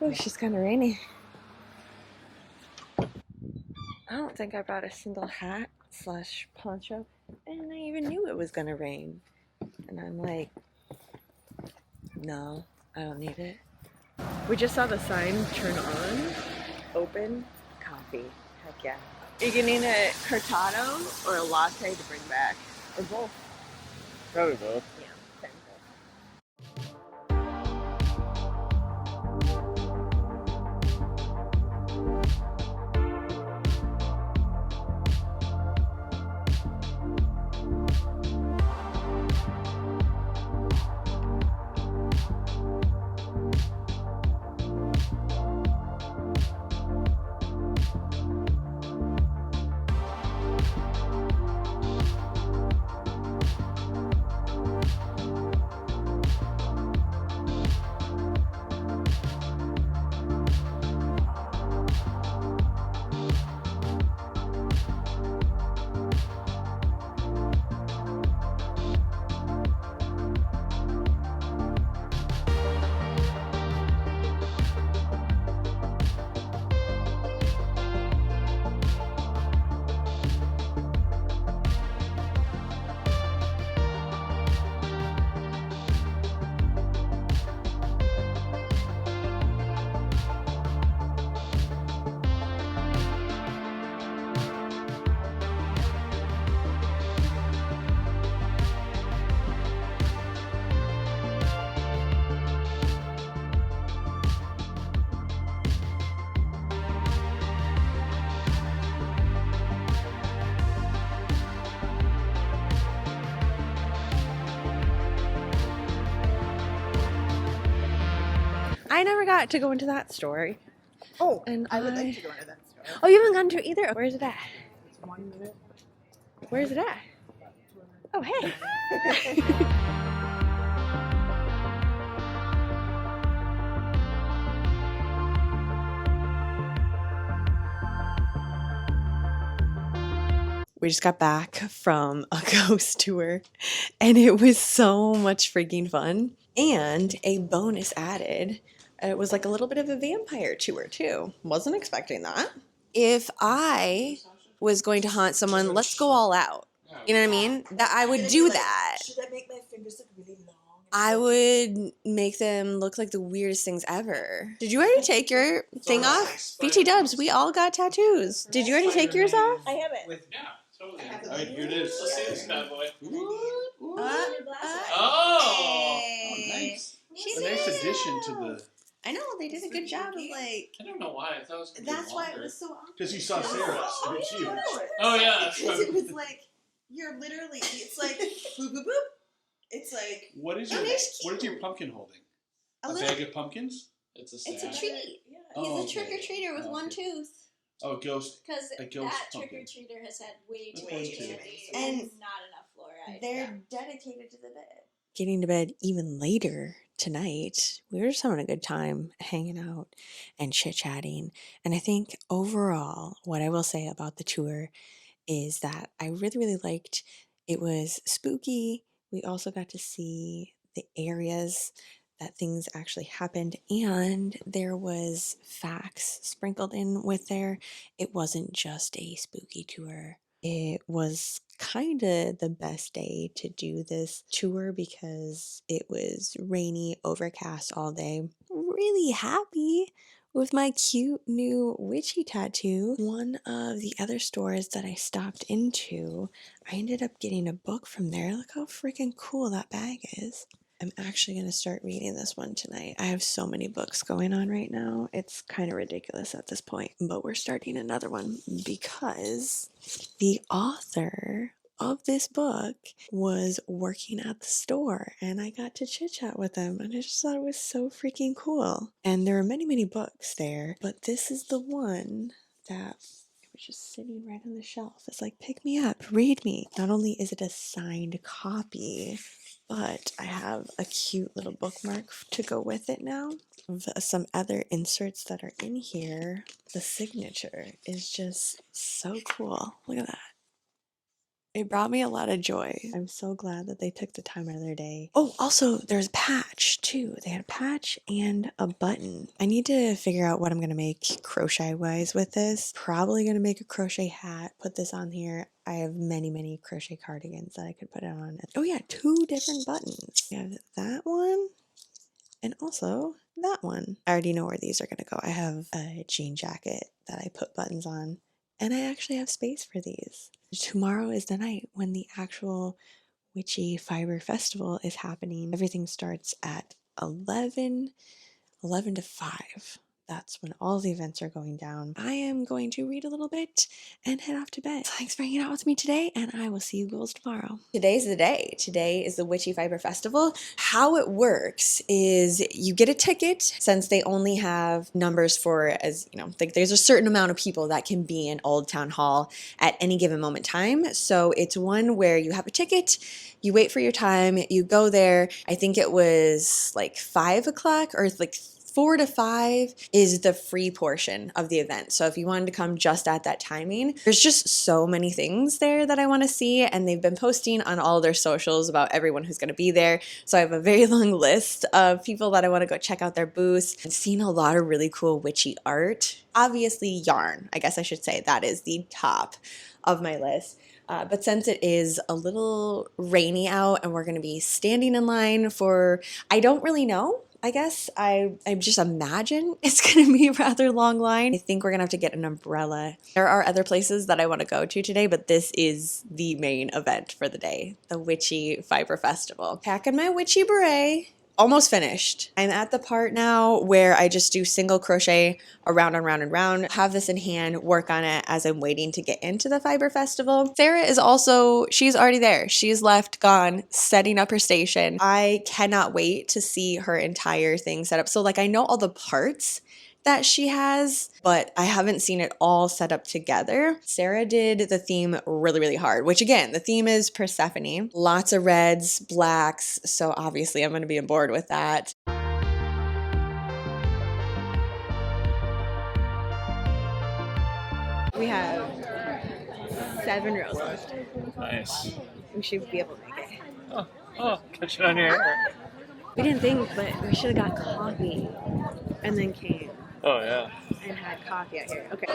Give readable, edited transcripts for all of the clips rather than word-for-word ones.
Oh, she's kind of rainy. I don't think I brought a single hat slash poncho, and I even knew it was gonna rain. And I'm like, no, I don't need it. We just saw the sign turn on, open, coffee. Heck yeah. Are you getting a cortado or a latte to bring back? Or both? Probably both. Yeah, same thing. I never got to go into that story. Oh, And I would like to go into that store. Oh, you haven't gone to it either? Where's it at? It's 1 minute. Where's it at? Oh, hey. We just got back from a ghost tour and it was so much freaking fun. And a bonus added, it was like a little bit of a vampire tour too. Wasn't expecting that. If I was going to haunt someone, let's go all out. You know what I mean? That I would do that. Should I make my fingers look really long? I would make them look like the weirdest things ever. Did you already take your thing off? BT Dubs, we all got tattoos. Did you already take yours off? I have it. Yeah, totally. Alright, here it is. Let's see this bad boy. Oh, Nice. She's A nice addition to the. I know, they did a good job of like... I don't know why. I thought it was gonna be That's why it longer. was so awkward. Because you saw Sarah's, and it's you. Oh yeah, that's Because right. it was like, you're literally, it's like, boop, boop, boop. It's like, What is your pumpkin holding? A A little, bag of pumpkins? It's a it's a sad. treat. yeah. Oh, He's a okay. trick-or-treater with Oh, one okay. tooth. Oh, ghost. Because A ghost that pumpkin. trick-or-treater has had way too Way much too candy much. and And not enough fluoride. They're dedicated to the bed. Getting to bed even later tonight. We were just having a good time hanging out and chit-chatting. And I think overall, what I will say about the tour is that I really, really liked it. Was spooky. We also got to see the areas that things actually happened, and there was facts sprinkled in with there. It wasn't just a spooky tour. It was kind of the best day to do this tour because it was rainy, overcast all day. Really happy with my cute new witchy tattoo. One of the other stores that I stopped into, I ended up getting a book from there. Look how freaking cool that bag is. I'm actually going to start reading this one tonight. I have so many books going on right now. It's kind of ridiculous at this point, but we're starting another one because the author of this book was working at the store and I got to chit chat with him and I just thought it was so freaking cool. And there are many, many books there, but this is the one that was just sitting right on the shelf. It's like, pick me up, read me. Not only is it a signed copy, but I have a cute little bookmark to go with it now. Some other inserts that are in here. The signature is just so cool. Look at that. It brought me a lot of joy. I'm so glad that they took the time out of their day. Oh, also, there's a patch too. They had a patch and a button. I need to figure out what I'm going to make crochet-wise with this. Probably going to make a crochet hat, put this on here. I have many, many crochet cardigans that I could put it on. Oh yeah, 2 different buttons. We have that one and also that one. I already know where these are going to go. I have a jean jacket that I put buttons on, and I actually have space for these. Tomorrow is the night when the actual Witchy Fiber Festival is happening. Everything starts at 11 to 5. That's when all the events are going down. I am going to read a little bit and head off to bed. Thanks for hanging out with me today, and I will see you ghouls tomorrow. Today's the day. Today is the Witchy Fiber Festival. How it works is you get a ticket, since they only have numbers for, as you know, like there's a certain amount of people that can be in Old Town Hall at any given moment in time. So it's one where you have a ticket, you wait for your time, you go there. I think it was like 5 o'clock or like 4 to 5 is the free portion of the event. So if you wanted to come just at that timing, there's just so many things there that I want to see, and they've been posting on all their socials about everyone who's going to be there. So I have a very long list of people that I want to go check out their booths. I've seen a lot of really cool witchy art. Obviously yarn, I guess I should say that is the top of my list. But since it is a little rainy out and we're going to be standing in line for, I don't really know. I guess I just imagine it's going to be a rather long line. I think we're going to have to get an umbrella. There are other places that I want to go to today, but this is the main event for the day, the Witchy Fiber Festival. Packing my witchy beret. Almost finished. I'm at the part now where I just do single crochet around and round and round, have this in hand, work on it as I'm waiting to get into the Fiber Festival. Sarah is also, she's already there. She's left, gone, setting up her station. I cannot wait to see her entire thing set up. So like I know all the parts that she has, but I haven't seen it all set up together. Sarah did the theme really, really hard, which again, the theme is Persephone. Lots of reds, blacks, so obviously I'm going to be on board with that. We have 7 rows left. Nice. We should be able to make it. Oh, catch it on your hair. We didn't think, but we should have got coffee and then came Oh, yeah. and had coffee out here. Okay.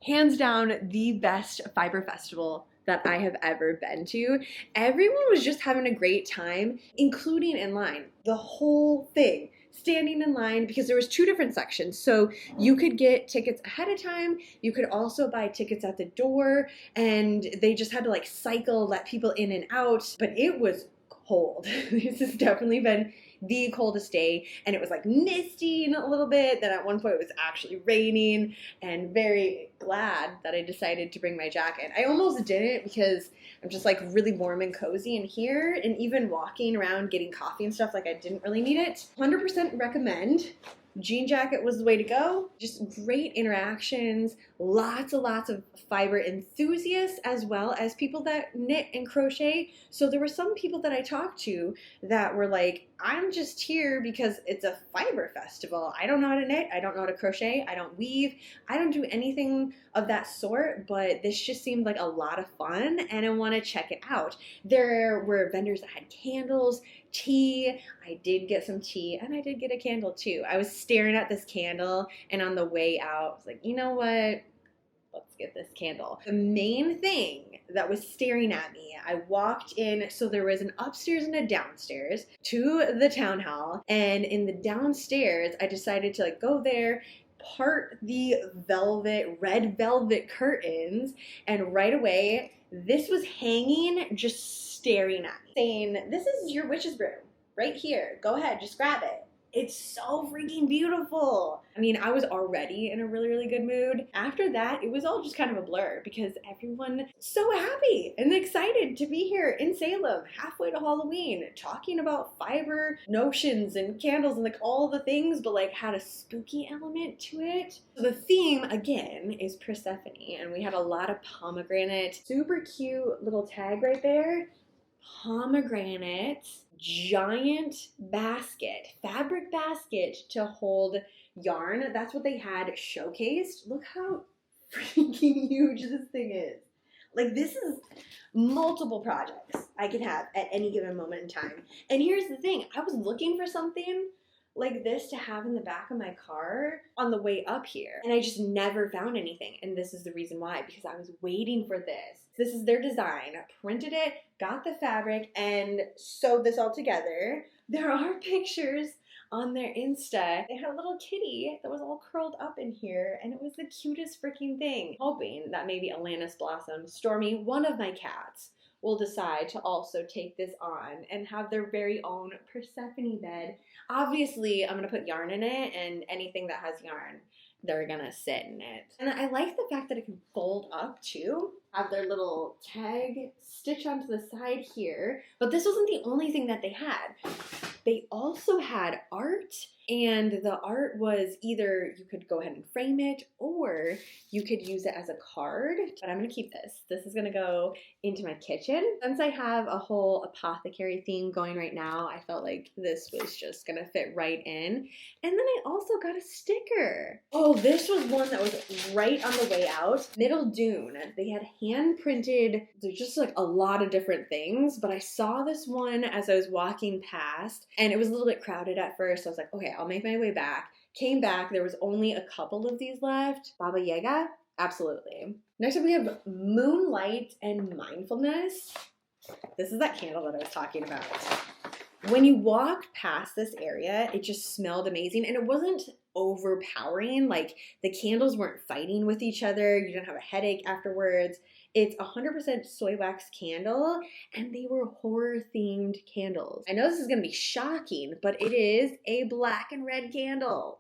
Hands down, the best fiber festival that I have ever been to. Everyone was just having a great time, including in line. The whole thing. Standing in line, because there was 2 different sections. So you could get tickets ahead of time. You could also buy tickets at the door, and they just had to like cycle, let people in and out. But it was cold. This has definitely been the coldest day, and it was like misting a little bit. Then at one point it was actually raining, and very glad that I decided to bring my jacket. I almost didn't because I'm just like really warm and cozy in here, and even walking around getting coffee and stuff, like I didn't really need it. 100% recommend. Jean jacket was the way to go. Just great interactions, lots of fiber enthusiasts, as well as people that knit and crochet. So there were some people that I talked to that were like, I'm just here because it's a fiber festival. I don't know how to knit, I don't know how to crochet, I don't weave, I don't do anything of that sort, but this just seemed like a lot of fun and I want to check it out. There were vendors that had candles, tea. I did get some tea, and I did get a candle too. I was staring at this candle, and on the way out, I was like, you know what? Let's get this candle. The main thing that was staring at me, I walked in, so there was an upstairs and a downstairs to the town hall, and in the downstairs, I decided to like go there, part the red velvet curtains, and right away, this was hanging, just staring at me, saying, this is your witch's broom, right here. Go ahead, just grab it. It's so freaking beautiful. I mean, I was already in a really good mood. After that, it was all just kind of a blur because everyone so happy and excited to be here in Salem, halfway to Halloween, talking about fiber notions and candles and like all the things, but like had a spooky element to it. So the theme, again, is Persephone, and we had a lot of pomegranate. Super cute little tag right there. Pomegranate, giant basket, fabric basket to hold yarn. That's what they had showcased. Look how freaking huge this thing is. Like, this is multiple projects I can have at any given moment in time. And here's the thing, I was looking for something like this to have in the back of my car on the way up here, and I just never found anything. And this is the reason why, because I was waiting for this. This is their design. I printed it, got the fabric, and sewed this all together. There are pictures on their Insta. They had a little kitty that was all curled up in here, and it was the cutest freaking thing. Hoping that maybe Alanis Blossom, Stormy, one of my cats, will decide to also take this on and have their very own Persephone bed. Obviously, I'm gonna put yarn in it, and anything that has yarn, they're gonna sit in it. And I like the fact that it can fold up too. Have their little tag stitch onto the side here. But this wasn't the only thing that they had. They also had art, and the art was either you could go ahead and frame it, or you could use it as a card. But I'm gonna keep this. This is gonna go into my kitchen. Since I have a whole apothecary theme going right now, I felt like this was just gonna fit right in. And then I also got a sticker. Oh, this was one that was right on the way out. Middle Dune. They had hand printed, there's just like a lot of different things, but I saw this one as I was walking past, and it was a little bit crowded at first. So I was like, okay, I'll make my way back. Came back, there was only a couple of these left. Baba Yaga? Absolutely. Next up we have Moonlight and Mindfulness. This is that candle that I was talking about. When you walked past this area, it just smelled amazing, and it wasn't overpowering. Like, the candles weren't fighting with each other. You didn't have a headache afterwards. It's 100% soy wax candle, and they were horror-themed candles. I know this is gonna be shocking, but it is a black and red candle.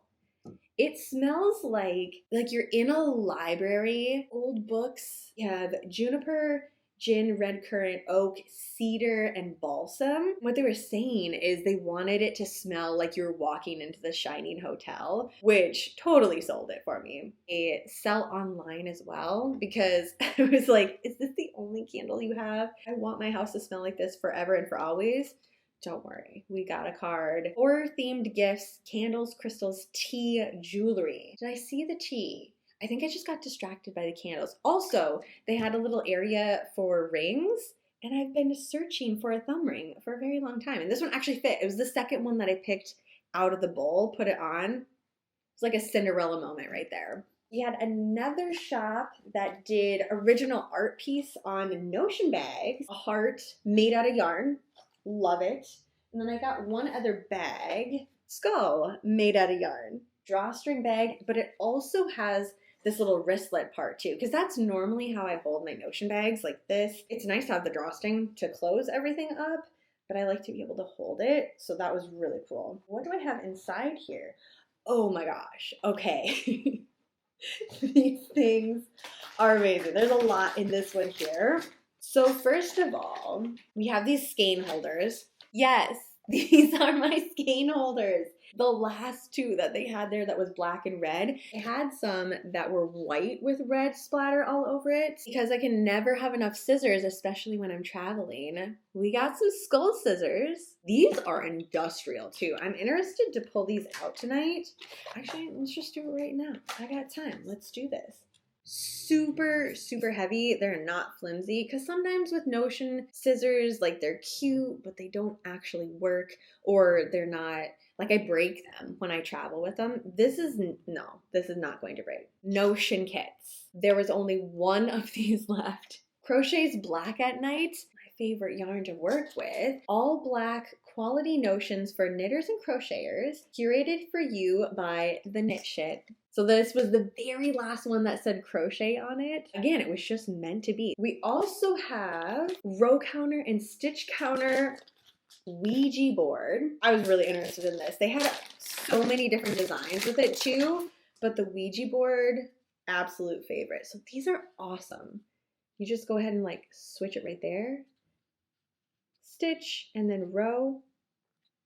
It smells like you're in a library. Old books. You have juniper, gin, red currant, oak, cedar, and balsam. What they were saying is they wanted it to smell like you're walking into the Shining Hotel, which totally sold it for me. They sell online as well, because I was like, is this the only candle you have? I want my house to smell like this forever and for always. Don't worry, we got a card. Horror-themed gifts, candles, crystals, tea, jewelry. Did I see the tea? I think I just got distracted by the candles. Also, they had a little area for rings, and I've been searching for a thumb ring for a very long time. And this one actually fit. It was the second one that I picked out of the bowl, put it on. It's like a Cinderella moment right there. We had another shop that did original art piece on Notion bags, a heart made out of yarn. Love it. And then I got one other bag, skull made out of yarn. Drawstring bag, but it also has this little wristlet part too, because that's normally how I hold my Notion bags, like this. It's nice to have the drawstring to close everything up, but I like to be able to hold it, so that was really cool. What do I have inside here? Oh my gosh, okay. These things are amazing. There's a lot in this one here. So first of all, we have these skein holders. Yes, these are my skein holders. The last two that they had there that was black and red, I had some that were white with red splatter all over it because I can never have enough scissors, especially when I'm traveling. We got some skull scissors. These are industrial too. I'm interested to pull these out tonight. Actually, let's just do it right now. I got time. Let's do this. Super, super heavy. They're not flimsy because sometimes with Notion scissors, like they're cute, but they don't actually work, or they're not, like I break them when I travel with them. This is not going to break. Notion kits. There was only one of these left. Crochet's Black at Night, my favorite yarn to work with. All black quality notions for knitters and crocheters, curated for you by the Knit Shit. So this was the very last one that said crochet on it. Again, it was just meant to be. We also have row counter and stitch counter Ouija board. I was really interested in this. They had so many different designs with it too, but the Ouija board, absolute favorite. So these are awesome. You just go ahead and like switch it right there. Stitch and then row.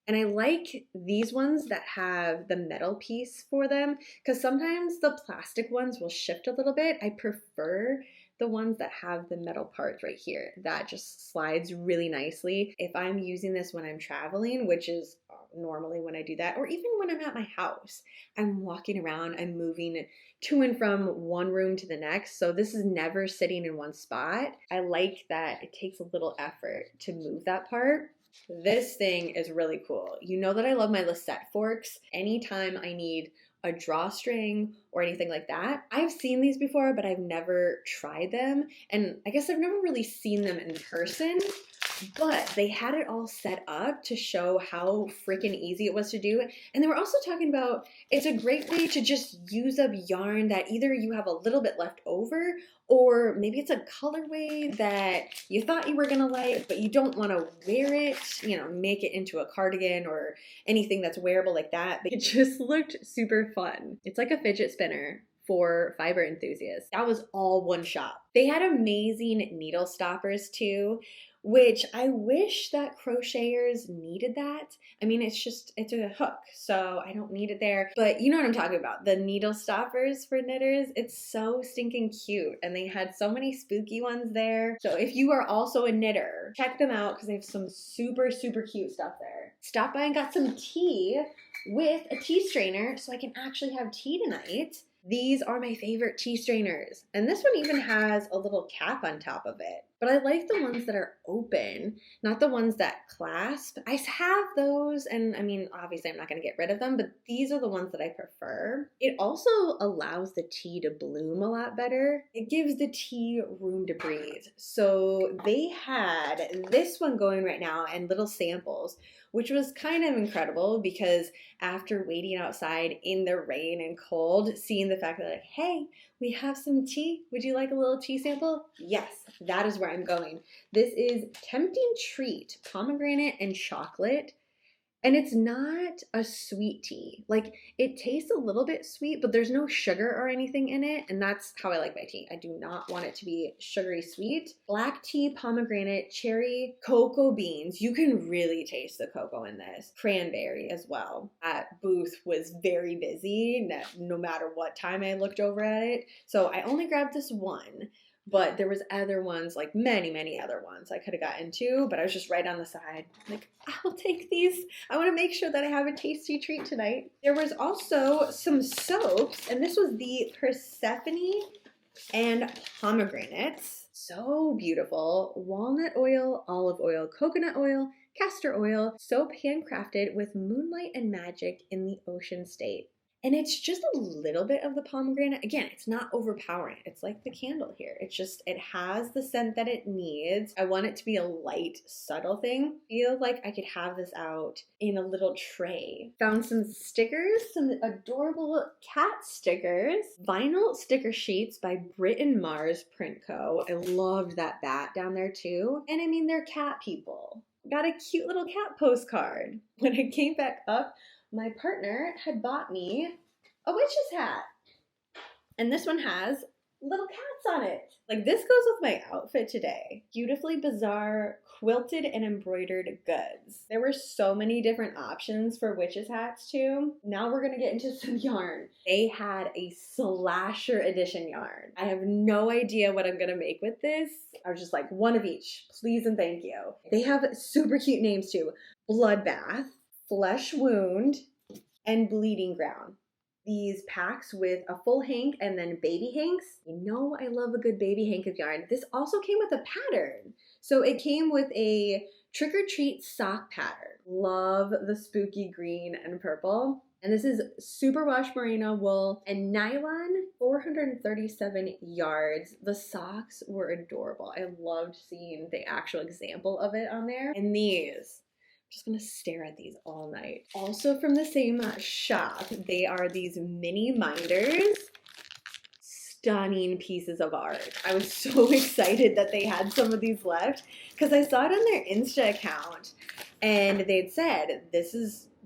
And I like these ones that have the metal piece for them because sometimes the plastic ones will shift a little bit. I prefer the ones that have the metal part right here. That just slides really nicely. If I'm using this when I'm traveling, which is normally when I do that, or even when I'm at my house, I'm walking around, I'm moving to and from one room to the next. So this is never sitting in one spot. I like that it takes a little effort to move that part. This thing is really cool. You know that I love my Lisette forks. Anytime I need a drawstring or anything like that. I've seen these before, but I've never tried them. And I guess I've never really seen them in person, but they had it all set up to show how freaking easy it was to do. And they were also talking about it's a great way to just use up yarn that either you have a little bit left over, or maybe it's a colorway that you thought you were gonna like, but you don't wanna wear it, you know, make it into a cardigan or anything that's wearable like that. It just looked super fun. It's like a fidget spinner for fiber enthusiasts. That was all one shop. They had amazing needle stoppers too, which I wish that crocheters needed that. I mean, it's a hook, so I don't need it there. But you know what I'm talking about. The needle stoppers for knitters, it's so stinking cute. And they had so many spooky ones there. So if you are also a knitter, check them out because they have some super, super cute stuff there. Stopped by and got some tea with a tea strainer so I can actually have tea tonight. These are my favorite tea strainers. And this one even has a little cap on top of it. But I like the ones that are open, not the ones that clasp. I have those, and I mean, obviously I'm not going to get rid of them, but these are the ones that I prefer. It also allows the tea to bloom a lot better. It gives the tea room to breathe. So they had this one going right now and little samples, which was kind of incredible because after waiting outside in the rain and cold, seeing the fact that like, hey, we have some tea. Would you like a little tea sample? Yes, that is where I'm going. This is Tempting Treat, pomegranate and chocolate. And it's not a sweet tea. Like, it tastes a little bit sweet, but there's no sugar or anything in it. And that's how I like my tea. I do not want it to be sugary sweet. Black tea, pomegranate, cherry, cocoa beans. You can really taste the cocoa in this. Cranberry as well. That booth was very busy, no matter what time I looked over at it. So I only grabbed this one. But there was other ones, like many other ones I could have gotten to, but I was just right on the side. Like, I'll take these. I want to make sure that I have a tasty treat tonight. There was also some soaps, and this was the Persephone and pomegranates. So beautiful. Walnut oil, olive oil, coconut oil, castor oil, soap handcrafted with moonlight and magic in the ocean state. And it's just a little bit of the pomegranate. Again, it's not overpowering. It's like the candle here. It's just, it has the scent that it needs. I want it to be a light, subtle thing. I feel like I could have this out in a little tray. Found some stickers, some adorable cat stickers. Vinyl sticker sheets by Brit and Mars Print Co. I loved that bat down there too. And I mean, they're cat people. Got a cute little cat postcard. When I came back up, my partner had bought me a witch's hat. And this one has little cats on it. Like, this goes with my outfit today. Beautifully bizarre quilted and embroidered goods. There were so many different options for witches hats too. Now we're gonna get into some yarn. They had a slasher edition yarn. I have no idea what I'm gonna make with this. I was just like, one of each, please and thank you. They have super cute names too. Bloodbath, Flesh Wound, and Bleeding Ground. These packs with a full hank and then baby hanks. You know I love a good baby hank of yarn. This also came with a pattern. So it came with a trick or treat sock pattern. Love the spooky green and purple. And this is superwash merino wool and nylon, 437 yards. The socks were adorable. I loved seeing the actual example of it on there. And these, just gonna stare at these all night. Also from the same shop, they are these mini minders. Stunning pieces of art. I was so excited that they had some of these left because I saw it on their Insta account and they'd said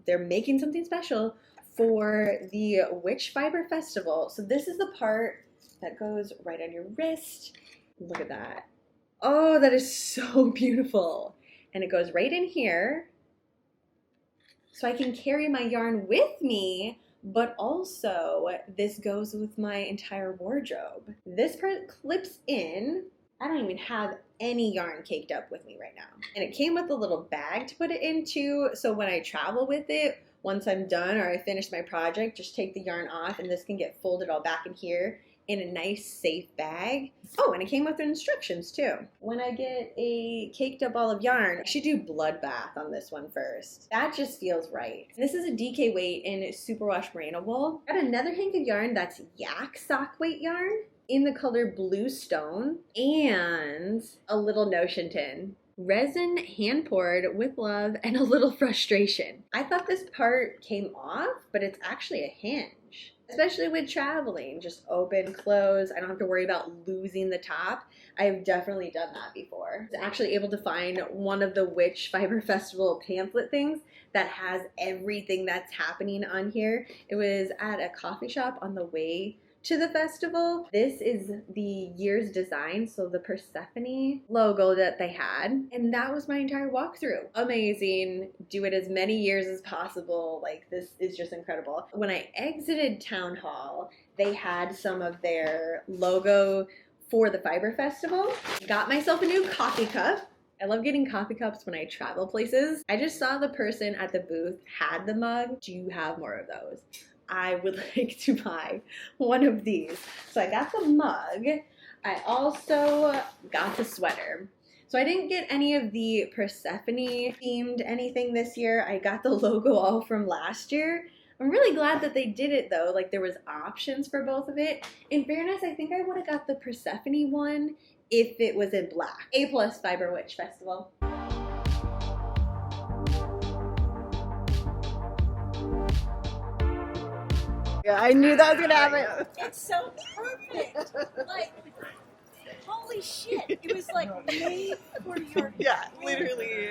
they're making something special for the Witch Fiber Festival. So this is the part that goes right on your wrist. Look at that. Oh, that is so beautiful. And it goes right in here. So I can carry my yarn with me, but also this goes with my entire wardrobe. This part clips in. I don't even have any yarn caked up with me right now. And it came with a little bag to put it into, so when I travel with it, once I'm done or I finish my project, just take the yarn off and this can get folded all back in here in a nice safe bag. Oh, and it came with instructions too. When I get a caked up ball of yarn, I should do Bloodbath on this one first. That just feels right. This is a DK weight in superwash merino wool. Got another hank of yarn that's yak sock weight yarn in the color Blue Stone and a little notion tin. Resin hand poured with love and a little frustration. I thought this part came off, but it's actually a hinge. Especially with traveling, just open, close. I don't have to worry about losing the top. I've definitely done that before. I was actually able to find one of the Witch Fiber Festival pamphlet things that has everything that's happening on here. It was at a coffee shop on the way to the festival. This is the year's design, so the Persephone logo that they had, and that was my entire walkthrough. Amazing. Do it as many years as possible. Like, this is just incredible. When I exited Town Hall, they had some of their logo for the Fiber Festival. Got myself a new coffee cup. I love getting coffee cups when I travel places. I just saw the person at the booth had the mug. Do you have more of those? I would like to buy one of these. So I got the mug. I also got the sweater. So I didn't get any of the Persephone themed anything this year. I got the logo all from last year. I'm really glad that they did it though. Like, there was options for both of it. In fairness, I think I would have got the Persephone one if it was in black. A+ Fiber Witch Festival. Yeah, I knew that was gonna happen. It's so perfect. Like, holy shit. It was like made for your. Yeah, literally,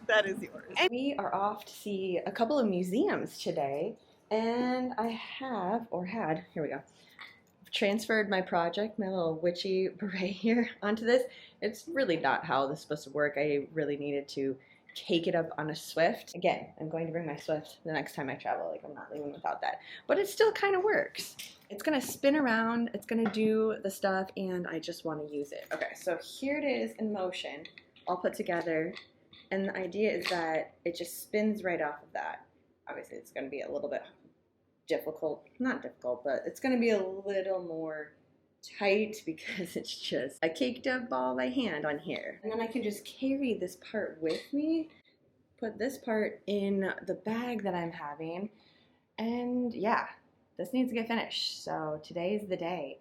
that is yours. We are off to see a couple of museums today, and I have, or had, here we go, transferred my project, my little witchy beret here, onto this. It's really not how this is supposed to work. I really needed to take it up on a Swift. Again, I'm going to bring my Swift the next time I travel. Like, I'm not leaving without that. But it still kind of works. It's gonna spin around, it's gonna do the stuff, and I just want to use it. Okay, so here it is in motion, all put together. And the idea is that it just spins right off of that. Obviously, it's gonna be a little bit difficult, not difficult, but it's gonna be a little more tight because it's just a caked up ball by hand on here. And then I can just carry this part with me, put this part in the bag that I'm having, and yeah, this needs to get finished. So today is the day.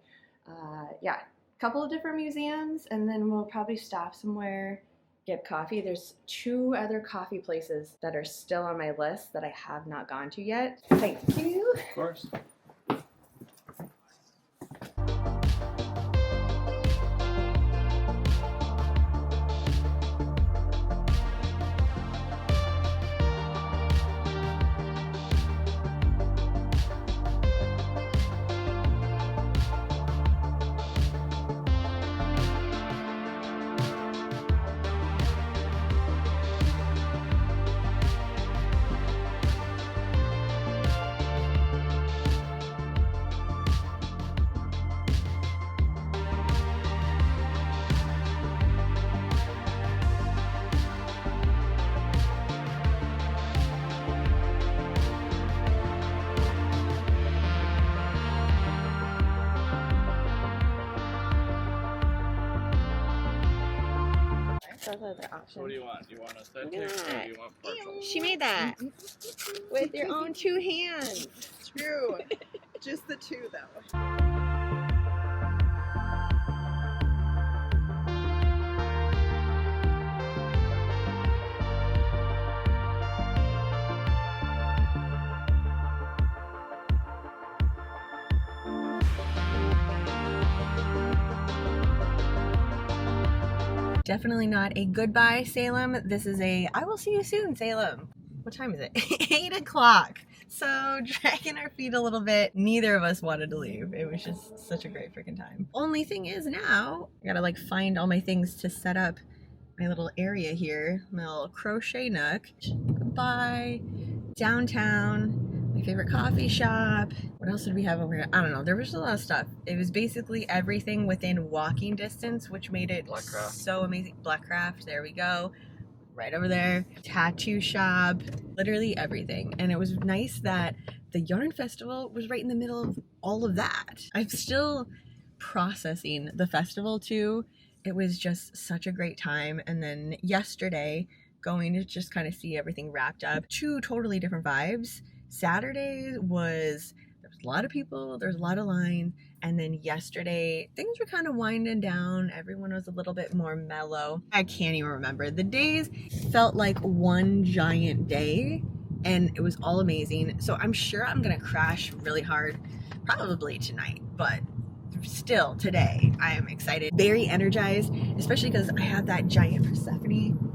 Yeah, a couple of different museums, and then we'll probably stop somewhere, get coffee. There's 2 other coffee places that are still on my list that I have not gone to yet. Thank you. Of course. Those are the options. What do you want? Do you want authentic Yeah. or do you want partial? She made that with your own 2 hands. True. Just the 2 though. Definitely not a goodbye, Salem. This is a I will see you soon, Salem. What time is it? 8 o'clock. So dragging our feet a little bit. Neither of us wanted to leave. It was just such a great freaking time. Only thing is now, I gotta like find all my things to set up my little area here. My little crochet nook. Goodbye. Downtown. My favorite coffee shop. What else did we have over here? I don't know. There was a lot of stuff. It was basically everything within walking distance, which made it Blackcraft. so amazing. Blackcraft, there we go. Right over there. Tattoo shop. Literally everything. And it was nice that the yarn festival was right in the middle of all of that. I'm still processing the festival too. It was just such a great time. And then yesterday, going to just kind of see everything wrapped up. 2 totally different vibes. Saturday was, there was a lot of people, there's a lot of lines, and then yesterday things were kind of winding down. Everyone was a little bit more mellow. I can't even remember. The days felt like one giant day, and it was all amazing. So I'm sure I'm gonna crash really hard, probably tonight, but still today I am excited, very energized, especially because I have that giant Persephone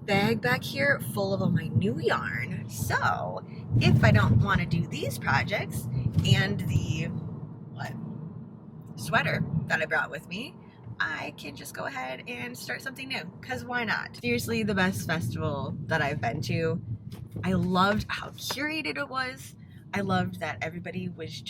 bag back here full of all my new yarn. So if I don't want to do these projects and the sweater that I brought with me, I can just go ahead and start something new, because why not? Seriously, the best festival that I've been to. I loved how curated it was. I loved that everybody was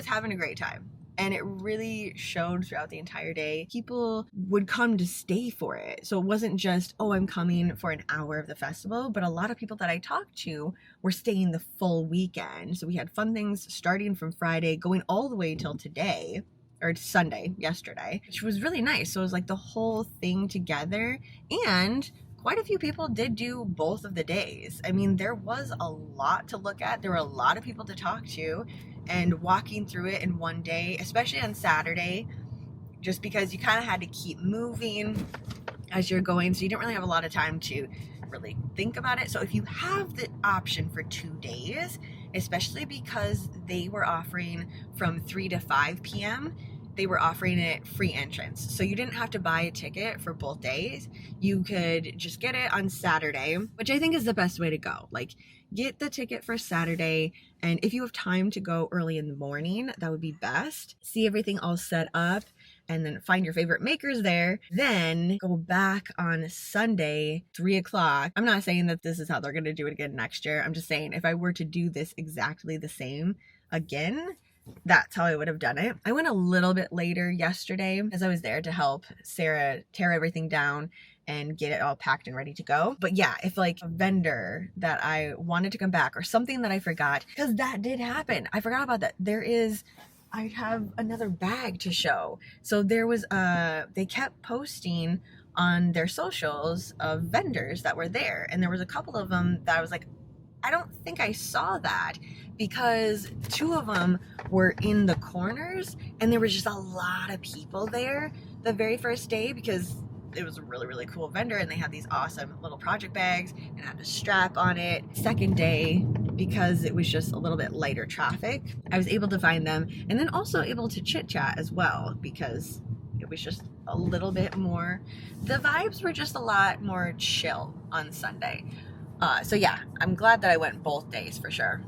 having a great time. And it really showed throughout the entire day. People would come to stay for it. So it wasn't just, oh, I'm coming for an hour of the festival, but a lot of people that I talked to were staying the full weekend. So we had fun things starting from Friday, going all the way till today, or Sunday, yesterday, which was really nice. So it was like the whole thing together, and quite a few people did do both of the days. I mean, there was a lot to look at. There were a lot of people to talk to, and walking through it in one day, especially on Saturday, just because you kind of had to keep moving as you're going. So you didn't really have a lot of time to really think about it. So if you have the option for 2 days, especially because they were offering from 3 to 5 p.m., they were offering it free entrance. So you didn't have to buy a ticket for both days. You could just get it on Saturday, which I think is the best way to go. Like, get the ticket for Saturday, and if you have time to go early in the morning, that would be best. See everything all set up, and then find your favorite makers there. Then go back on Sunday, 3 o'clock. I'm not saying that this is how they're going to do it again next year. I'm just saying if I were to do this exactly the same again, that's how I would have done it. I went a little bit later yesterday as I was there to help Sarah tear everything down and get it all packed and ready to go. But yeah, if like a vendor that I wanted to come back or something that I forgot, because that did happen. I forgot about that. I have another bag to show. So there was they kept posting on their socials of vendors that were there. And there was a couple of them that I was like, I don't think I saw that because 2 of them were in the corners and there was just a lot of people there the very first day because it was a really, really cool vendor and they had these awesome little project bags and had a strap on it. Second day, because it was just a little bit lighter traffic, I was able to find them and then also able to chit chat as well because it was just a little bit more, the vibes were just a lot more chill on Sunday. So yeah, I'm glad that I went both days for sure.